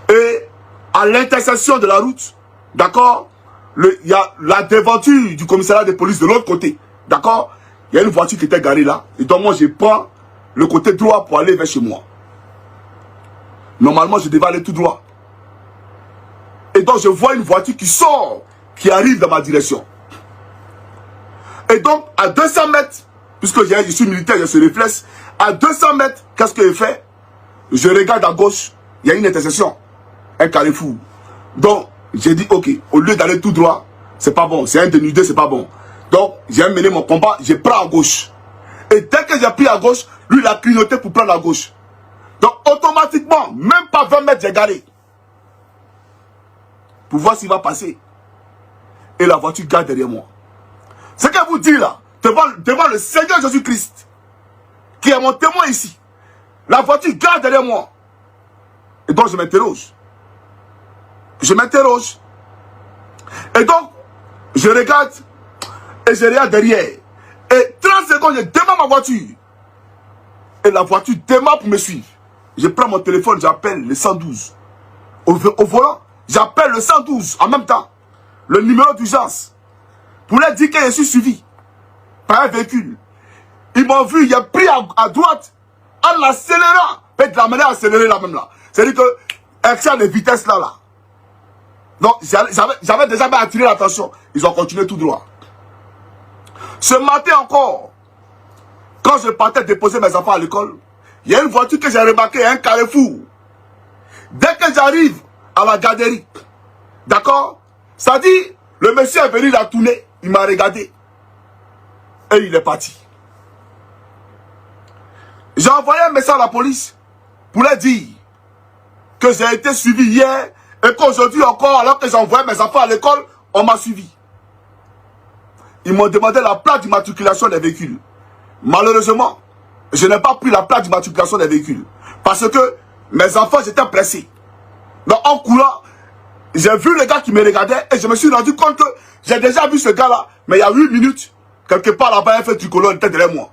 Et à l'intersection de la route, d'accord, il y a la devanture du commissariat de police de l'autre côté. D'accord? Il y a une voiture qui était garée là. Et donc moi, je prends le côté droit pour aller vers chez moi. Normalement, je devais aller tout droit. Et donc, je vois une voiture qui sort, qui arrive dans ma direction. Et donc, à 200 mètres, puisque je suis militaire, j'ai ce réflexe, à 200 mètres, qu'est-ce que je fais? Je regarde à gauche, il y a une intersection, un carrefour. Donc, j'ai dit, ok, au lieu d'aller tout droit, c'est pas bon, c'est un dénudé, c'est pas bon. Donc, j'ai mené mon combat, je prends à gauche. Et dès que j'ai pris à gauche, lui, il a clignoté pour prendre à gauche. Donc, automatiquement, même pas 20 mètres, j'ai garé. Pour voir s'il va passer. Et la voiture garde derrière moi. Ce que vous dites là, devant le Seigneur Jésus-Christ, qui est mon témoin ici, la voiture garde derrière moi. Et donc, je m'interroge. Je m'interroge. Et donc, je regarde et je regarde derrière. Et 30 secondes, je démarre ma voiture. Et la voiture démarre pour me suivre. Je prends mon téléphone, j'appelle le 112. Au volant, j'appelle le 112 en même temps. Le numéro d'urgence. Pour leur dire que je suis suivi par un véhicule. Ils m'ont vu, il a pris à droite en accélérant. Peut-être la manière d'accélérer là même là. C'est-à-dire que, excès de vitesse là. Donc, j'avais déjà attiré l'attention. Ils ont continué tout droit. Ce matin encore, quand je partais déposer mes enfants à l'école, il y a une voiture que j'ai remarquée, un carrefour. Dès que j'arrive à la garderie, d'accord, Ça dit, le monsieur est venu, il a tourné, il m'a regardé. Et il est parti. J'ai envoyé un message à la police pour leur dire que j'ai été suivi hier et qu'aujourd'hui encore, alors que j'ai envoyé mes enfants à l'école, on m'a suivi. Ils m'ont demandé la plaque d'immatriculation des véhicules. Malheureusement, je n'ai pas pris la plaque d'immatriculation des véhicules. Parce que mes enfants, j'étais pressé. Donc en courant, j'ai vu le gars qui me regardait et je me suis rendu compte que j'ai déjà vu ce gars-là, mais il y a 8 minutes, quelque part là-bas, il a fait tricolore, il était derrière moi.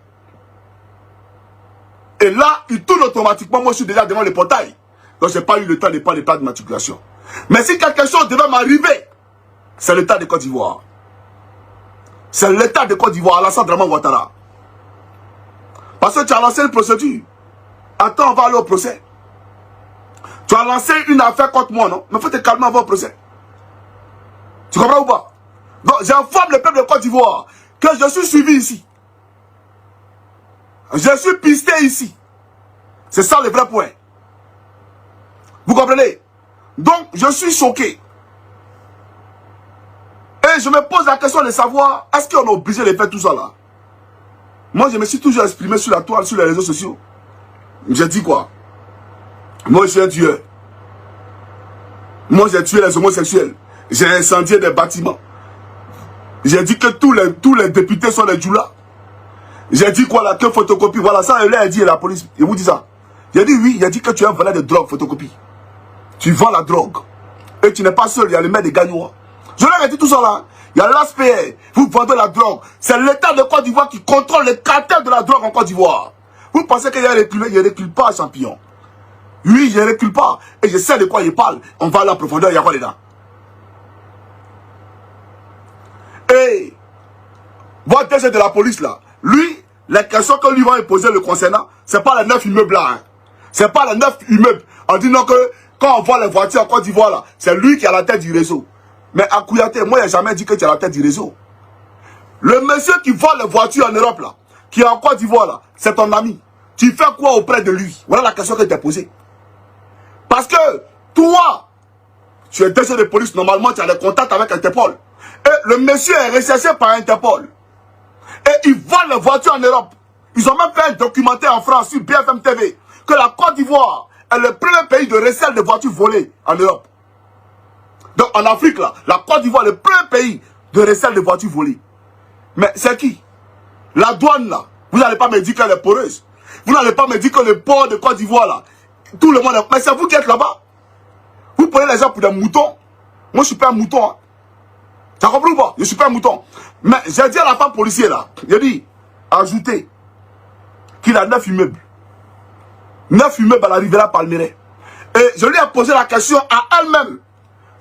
Et là, il tourne automatiquement, moi je suis déjà devant le portail. Donc je n'ai pas eu le temps de prendre les plaques d'immatriculation. Mais si quelque chose devait m'arriver, c'est l'État de Côte d'Ivoire. C'est l'État de Côte d'Ivoire, Alassane Dramane Ouattara. Parce que tu as lancé une procédure. Attends, on va aller au procès. Tu as lancé une affaire contre moi, non? Mais il faut te calmer avant le procès. Tu comprends ou pas? Donc j'informe le peuple de Côte d'Ivoire que je suis suivi ici. Je suis pisté ici. C'est ça le vrai point. Vous comprenez? Donc je suis choqué. Et je me pose la question de savoir, est-ce qu'on est obligé de faire tout ça là? Moi je me suis toujours exprimé sur la toile, sur les réseaux sociaux. J'ai dit quoi? Moi je suis un tueur. Moi j'ai tué les homosexuels. J'ai incendié des bâtiments. J'ai dit que tous les députés sont des djoulas. J'ai dit quoi là? Que photocopie? Voilà ça, elle a dit la police. Il vous dit ça. J'ai dit oui, il a dit que tu es un voleur de drogue, photocopie. Tu vends la drogue. Et tu n'es pas seul, il y a le maire de Gagnoua. Je leur ai dit tout ça là. Il y a l'ASPR, vous vendez la drogue. C'est l'État de Côte d'Ivoire qui contrôle les cartels de la drogue en Côte d'Ivoire. Vous pensez qu'il y a reculé? Il ne recule pas, champion. Oui, je ne recule pas. Et je sais de quoi il parle. On va aller en profondeur, il y a quoi dedans? Et, votre DG de la police là, lui, les questions que lui va poser le concernant, c'est pas les 9 immeubles là. Hein. C'est pas les 9 immeubles. En disant que quand on voit les voitures en Côte d'Ivoire là, c'est lui qui est à la tête du réseau. Mais à Kouyaté, moi, il n'a jamais dit que tu es à la tête du réseau. Le monsieur qui vole les voitures en Europe, là, qui est en Côte d'Ivoire, là, c'est ton ami. Tu fais quoi auprès de lui? Voilà la question que je t'ai posée. Parce que, toi, tu es DG de police, normalement, tu as des contacts avec Interpol. Et le monsieur est recherché par Interpol. Et il vole les voitures en Europe. Ils ont même fait un documentaire en France sur BFM TV que la Côte d'Ivoire est le premier pays de recel de voitures volées en Europe. Donc en Afrique, là, la Côte d'Ivoire est le premier pays de recel de voitures volées. Mais c'est qui? La douane, là. Vous n'allez pas me dire qu'elle est poreuse. Vous n'allez pas me dire que le port de Côte d'Ivoire, là, tout le monde est... Mais c'est vous qui êtes là-bas. Vous prenez les gens pour des moutons. Moi, je ne suis pas un mouton. Hein. Tu as compris ou pas? Je ne suis pas un mouton. Mais j'ai dit à la femme policière, là, j'ai dit, ajoutez qu'il a 9 immeubles. 9 immeubles à la Riviera Palmeraie. Et je lui ai posé la question à elle-même.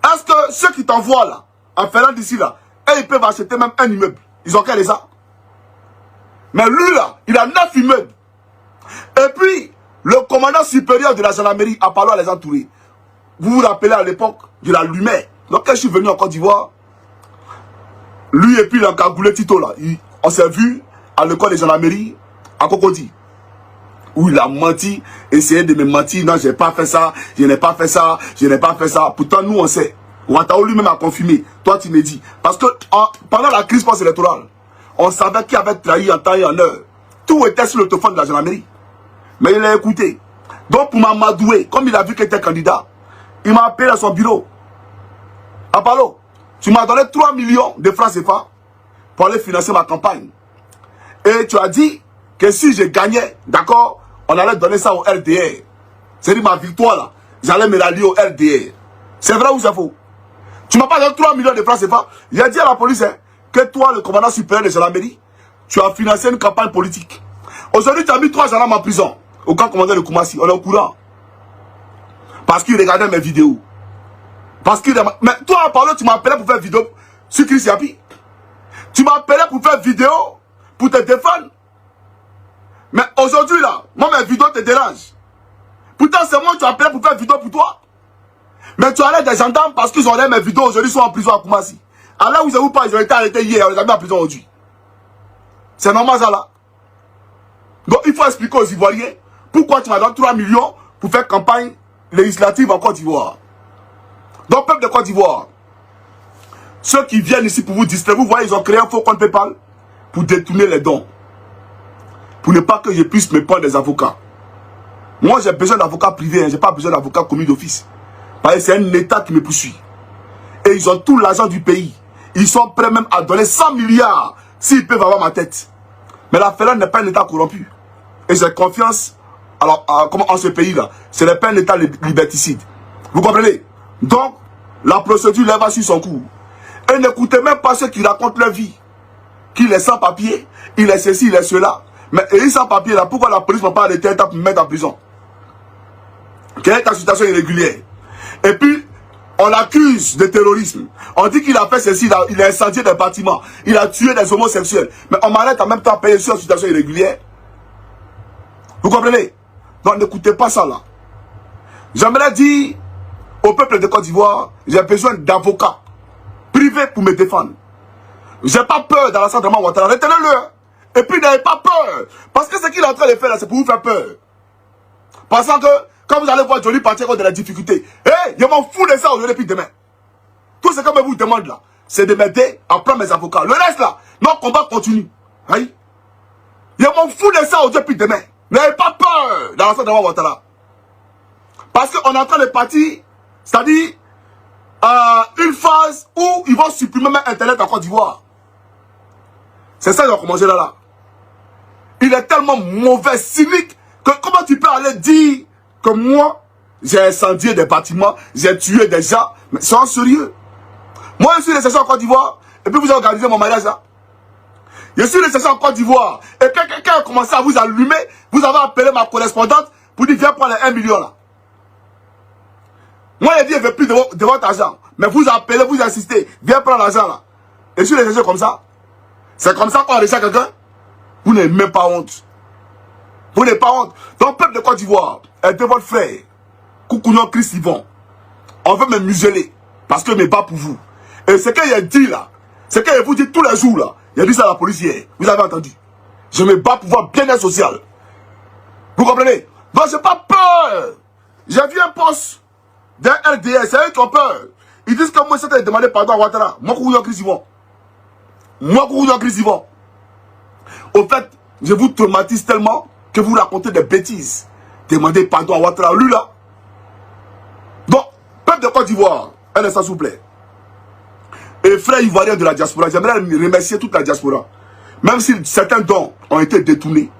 Est-ce que ceux qui t'envoient là, en Finlande d'ici là, et ils peuvent acheter même un immeuble? Ils ont qu'à les a. Mais lui là, il a 9 immeubles. Et puis, le commandant supérieur de la gendarmerie a parlé à les entourer. Vous vous rappelez à l'époque de la lumière. Donc quand je suis venu en Côte d'Ivoire, lui et puis l'encagoulé Tito là, on s'est vu à l'école de gendarmerie à Cocody. Où il a menti, essayé de me mentir. Non, je n'ai pas fait ça, je n'ai pas fait ça, je n'ai pas fait ça. Pourtant, nous, on sait. Ouattara lui-même a confirmé. Toi, tu me dis. Parce que pendant la crise post-électorale, on savait qui avait trahi en temps et en heure. Tout était sur le téléphone de la gendarmerie. Mais il a écouté. Donc, pour m'amadouer, comme il a vu qu'il était candidat, il m'a appelé à son bureau. Apollo, tu m'as donné 3 millions de francs CFA pour aller financer ma campagne. Et tu as dit que si je gagnais, d'accord, on allait donner ça au LDR. C'est-à-dire ma victoire là, j'allais me rallier au LDR. C'est vrai ou c'est faux? Tu m'as pas donné 3 millions de francs CFA. J'ai dit à la police hein, que toi, le commandant supérieur de gendarmerie, tu as financé une campagne politique. Aujourd'hui, tu as mis 3 gendarmes en prison. Au camp commandant de Koumassi, on est au courant. Parce qu'il regardait mes vidéos. Parce qu'il... Mais toi, Apollo, tu m'appelais pour faire vidéo sur Chris Yapi. Tu m'appelais pour faire vidéo, pour te défendre. Mais aujourd'hui, là, moi, mes vidéos te dérangent. Pourtant, c'est moi qui tu appelais pour faire vidéo pour toi. Mais tu arrêtes des gendarmes parce qu'ils ont regardé mes vidéos aujourd'hui, ils sont en prison à Koumassi. Alors, vous savez pas, ils ont été arrêtés hier, on les a mis en prison aujourd'hui. C'est normal, ça, là. Donc, il faut expliquer aux Ivoiriens pourquoi tu m'as donné 3 millions pour faire campagne législative en Côte d'Ivoire. Donc, peuple de Côte d'Ivoire, ceux qui viennent ici pour vous distraire, vous voyez, ils ont créé un faux compte PayPal pour détourner les dons. Pour ne pas que je puisse me prendre des avocats. Moi, j'ai besoin d'avocats privés, hein, je n'ai pas besoin d'avocats commis d'office. Parce que c'est un État qui me poursuit. Et ils ont tout l'argent du pays. Ils sont prêts même à donner 100 milliards s'ils peuvent avoir ma tête. Mais la FELA n'est pas un État corrompu. Et j'ai confiance en ce pays-là. Ce n'est pas un État liberticide. Vous comprenez? Donc, la procédure là va sur son cours. Et n'écoutez même pas ceux qui racontent leur vie. Qu'il est sans papier, il est ceci, il est cela. Mais il est sans papier là, pourquoi la police ne va pas arrêter pour me mettre en prison? Quelle est ta situation irrégulière? Et puis, on l'accuse de terrorisme. On dit qu'il a fait ceci, il a incendié des bâtiments, il a tué des homosexuels. Mais on m'arrête en même temps à payer sur une situation irrégulière. Vous comprenez? Donc n'écoutez pas ça là. J'aimerais dire au peuple de Côte d'Ivoire, j'ai besoin d'avocats privés pour me défendre. J'ai pas peur d'Alassane Draman Ouattara. Retenez-le. Et puis n'ayez pas peur. Parce que ce qu'il est en train de faire là, c'est pour vous faire peur. Pensant que quand vous allez voir Johnny Pacheco de la difficulté, je m'en fous de ça aujourd'hui depuis demain. Tout ce que je vous demande là, c'est de m'aider à prendre mes avocats. Le reste là, notre combat continue. Oui? Je m'en fous de ça aujourd'hui depuis demain. N'ayez pas peur d'Alassane Draman Ouattara. Parce qu'on est en train de partir, c'est-à-dire une phase où ils vont supprimer même Internet en Côte d'Ivoire. C'est ça qu'ils ont commencé là. Il est tellement mauvais, cynique, que comment tu peux aller dire que moi, j'ai incendié des bâtiments, j'ai tué des gens, mais c'est sérieux. Moi, je suis resté en Côte d'Ivoire, et puis vous avez organisé mon mariage là. Je suis resté en Côte d'Ivoire, et quand quelqu'un a commencé à vous allumer, vous avez appelé ma correspondante pour dire viens prendre les 1 million là. Moi, j'ai dit, je ne veux plus de votre argent. Mais vous appelez, vous insistez, viens prendre l'argent là. Et je suis resté comme ça. C'est comme ça qu'on a reçu quelqu'un. Vous n'avez même pas honte. Vous n'avez pas honte. Donc, peuple de Côte d'Ivoire, aidez votre frère. Koukounon Christ Yvon. On veut me museler. Parce que je me bats pour vous. Et ce qu'il a dit là, ce qu'il vous dit tous les jours là, il a dit ça à la police hier. Vous avez entendu. Je me bats pour votre bien-être social. Vous comprenez? Donc, j'ai pas peur. J'ai vu un poste d'un RDS. C'est eux qui ont peur. Ils disent que moi, c'était de demander pardon à Ouattara. Moi, Koukounon Christ Yvon. Moi, Koukounon Christ Yvon. Au fait, je vous traumatise tellement que vous racontez des bêtises. Demandez pardon à Ouattara, lui là. Donc, peuple de Côte d'Ivoire, un instant s'il vous plaît. Et frères ivoiriens de la diaspora, j'aimerais remercier toute la diaspora. Même si certains dons ont été détournés,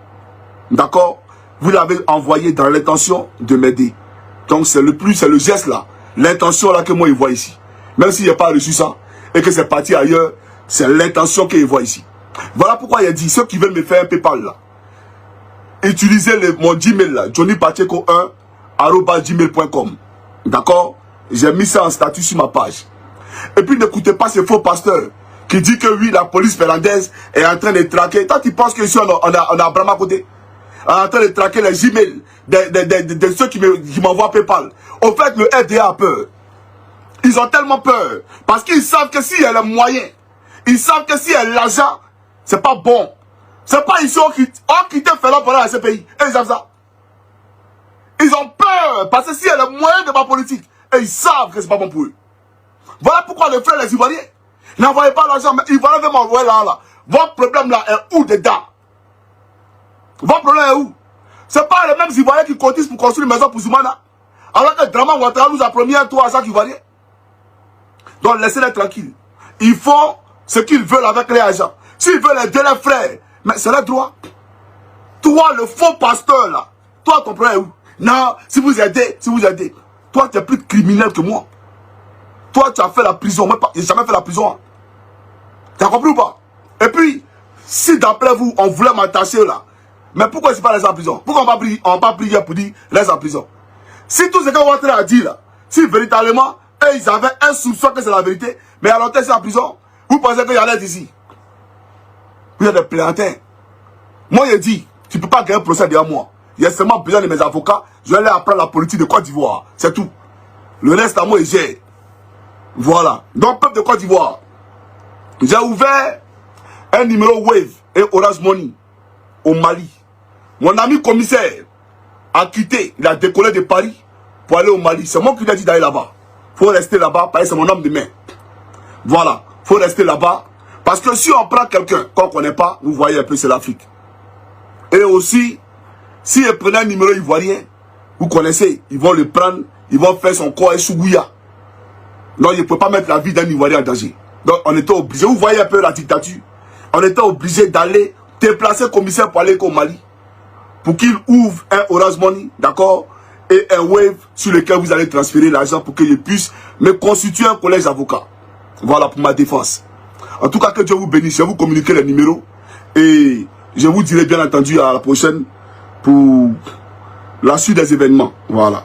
d'accord, vous l'avez envoyé dans l'intention de m'aider. Donc c'est le geste là, l'intention là que moi je vois ici. Même si je n'ai pas reçu ça, et que c'est parti ailleurs, c'est l'intention que je vois ici. Voilà pourquoi il a dit, ceux qui veulent me faire un PayPal là, utilisez mon Gmail là, johnnypacheco1@gmail.com. D'accord? J'ai mis ça en statut sur ma page. Et puis n'écoutez pas ces faux pasteurs qui disent que oui, la police finlandaise est en train de traquer. Toi, tu penses que ici on a Abraham à côté? On est en train de traquer les Gmail de ceux qui m'envoient PayPal. Au fait, le FDA a peur. Ils ont tellement peur. Parce qu'ils savent que s'il y a les moyens, ils savent que s'il y a l'argent, c'est pas bon. C'est pas ici on quitte Fela pour aller à ce pays. Et ils savent ça. Ils ont peur. Parce que s'il y a les moyens de ma politique, et ils savent que c'est pas bon pour eux. Voilà pourquoi les frères, les Ivoiriens, n'envoyez pas l'argent, mais ils vont m'envoyer là. Votre problème là est où dedans? Votre problème est où? C'est pas les mêmes Ivoiriens qui cotisent pour construire une maison pour Zoumana. Alors que Draman Ouattara nous a promis un tour à chaque Ivoirien. Donc laissez-les tranquilles. Ils font ce qu'ils veulent avec les agents. S'ils veulent aider les frères, mais c'est leur droit. Toi, le faux pasteur là, toi ton problème est où? Non, si vous aidez, toi tu es plus criminel que moi. Toi tu as fait la prison, moi j'ai jamais fait la prison. Hein. Tu as compris ou pas? Et puis, si d'après vous, on voulait m'attacher là, mais pourquoi je ne pas laisser en prison? Pourquoi on va pas prier pour dire laisse en prison? Si tout ce que Ouattara a dit là, si véritablement, eux, ils avaient un soupçon que c'est la vérité, mais alors qu'ils sont en prison, vous pensez qu'il y allait être ici? Vous êtes des plaiantins. Moi, je dis, tu ne peux pas gagner un procès derrière moi. Il y a seulement besoin de mes avocats, je vais aller apprendre la politique de Côte d'Ivoire. C'est tout. Le reste à moi, j'ai. Voilà. Donc, peuple de Côte d'Ivoire, j'ai ouvert un numéro Wave et Orange Money au Mali. Mon ami commissaire a quitté, il a décollé de Paris pour aller au Mali. C'est moi qui lui ai dit d'aller là-bas. Il faut rester là-bas parce que c'est mon homme de main. Voilà. faut rester là-bas. Parce que si on prend quelqu'un qu'on ne connaît pas, vous voyez un peu, c'est l'Afrique. Et aussi, si ils prennent un numéro ivoirien, vous connaissez, ils vont le prendre, ils vont faire son corps et Sougouya. Donc, ils ne peuvent pas mettre la vie d'un Ivoirien en danger. Donc, on était obligé, vous voyez un peu la dictature, on était obligé d'aller déplacer commissaire pour aller au Mali, pour qu'il ouvre un Orange Money, d'accord, et un Wave sur lequel vous allez transférer l'argent pour que je puisse me constituer un collège d'avocats. Voilà pour ma défense. En tout cas, que Dieu vous bénisse, je vais vous communiquer les numéros et je vous dirai bien entendu à la prochaine pour la suite des événements. Voilà.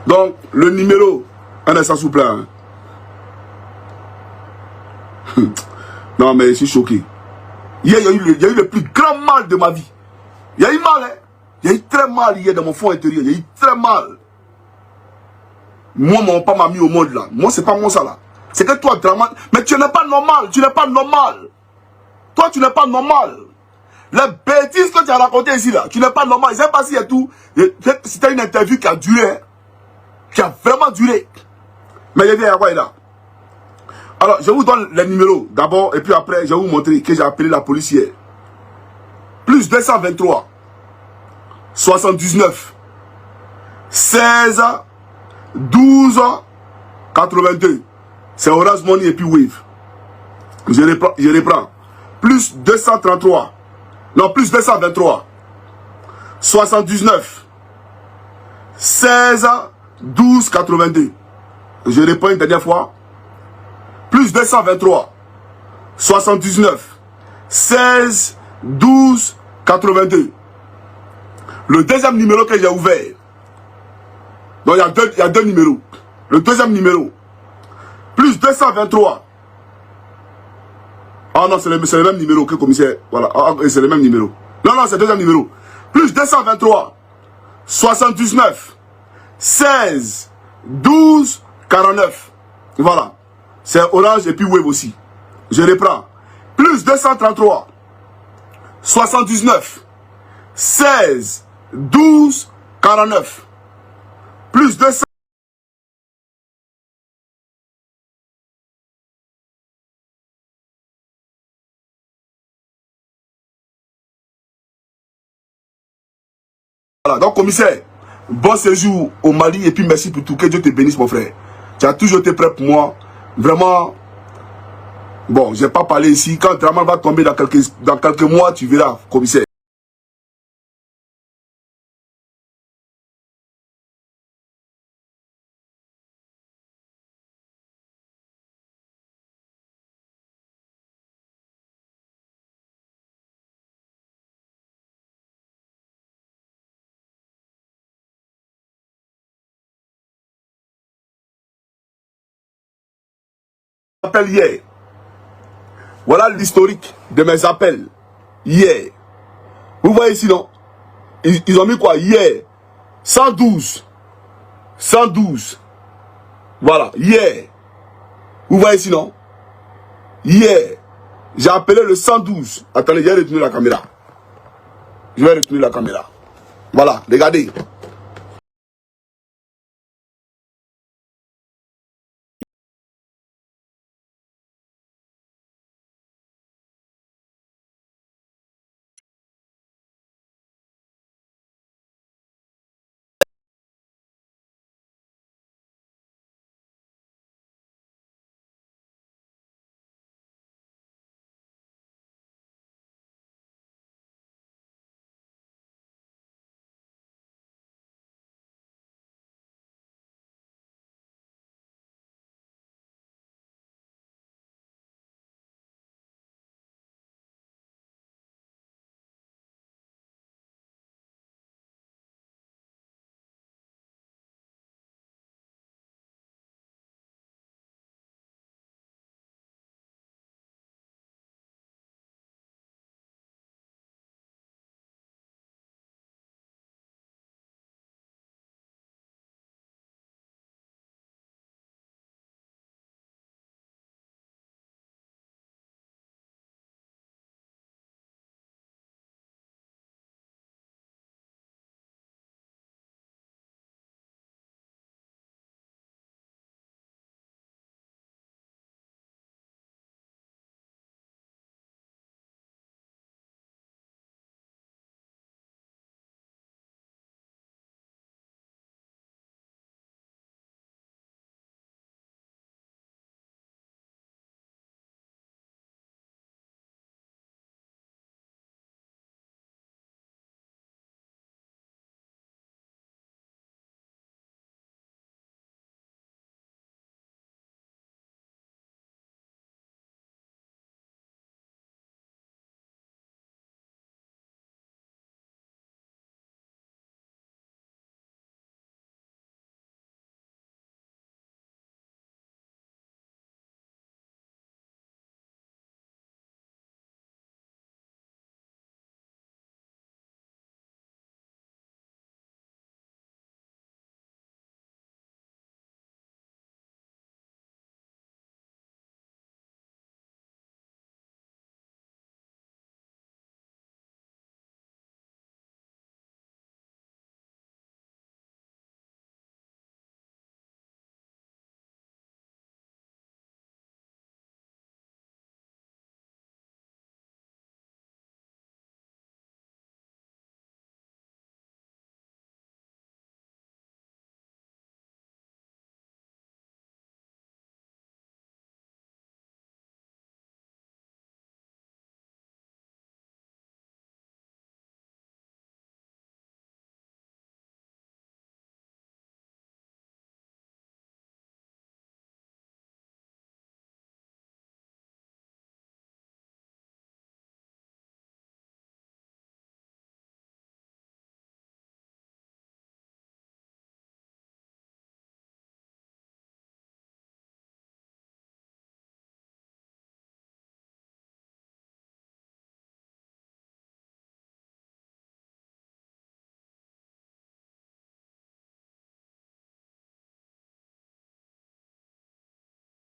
Donc, le numéro, un instant s'il vous plaît. Hein. Non, mais je suis choqué. Hier, il y a eu le plus grand mal de ma vie. Il y a eu mal, hein. Il y a eu très mal hier dans mon fond intérieur. Il y a eu très mal. Moi, mon papa m'a mis au monde là. Moi, c'est pas moi ça là. C'est que toi, Draman, mais tu n'es pas normal. Tu n'es pas normal. Toi, tu n'es pas normal. Les bêtises que tu as racontées ici là, tu n'es pas normal. Je ne sais pas si y a tout. C'était une interview qui a duré. Hein. Qui a vraiment duré. Mais il y a quoi là. Alors, je vous donne les numéros d'abord et puis après, je vais vous montrer que j'ai appelé la police hier. Plus 223 79 16 12 82. C'est Orange Money et puis Wave. Je reprends. Plus 233. Non, plus 223 79 16 12 82. Je reprends une dernière fois. Plus 223 79 16 12 82. Le deuxième numéro que j'ai ouvert. Donc il y a deux numéros. Le deuxième numéro. Plus 223. Ah non, c'est le même numéro que le commissaire. Voilà. Ah, c'est le même numéro. Non, c'est le deuxième numéro. Plus 223 79 16 12 49. Voilà. C'est Orange et puis Wave aussi. Je reprends. Plus 233 79 16 12 49. Plus 200. Voilà, donc commissaire, bon séjour au Mali et puis merci pour tout. Que Dieu te bénisse mon frère. Tu as toujours été prêt pour moi. Vraiment. Bon, je n'ai pas parlé ici. Quand Draman va tomber dans quelques mois, tu verras, commissaire. Appel hier. Voilà l'historique de mes appels hier. Vous voyez ici, non? Ils ont mis quoi hier? 112. 112. Voilà, hier. Vous voyez ici, non? Hier. J'ai appelé le 112. Attendez, je vais retenir la caméra. Je vais retenir la caméra. Voilà, regardez.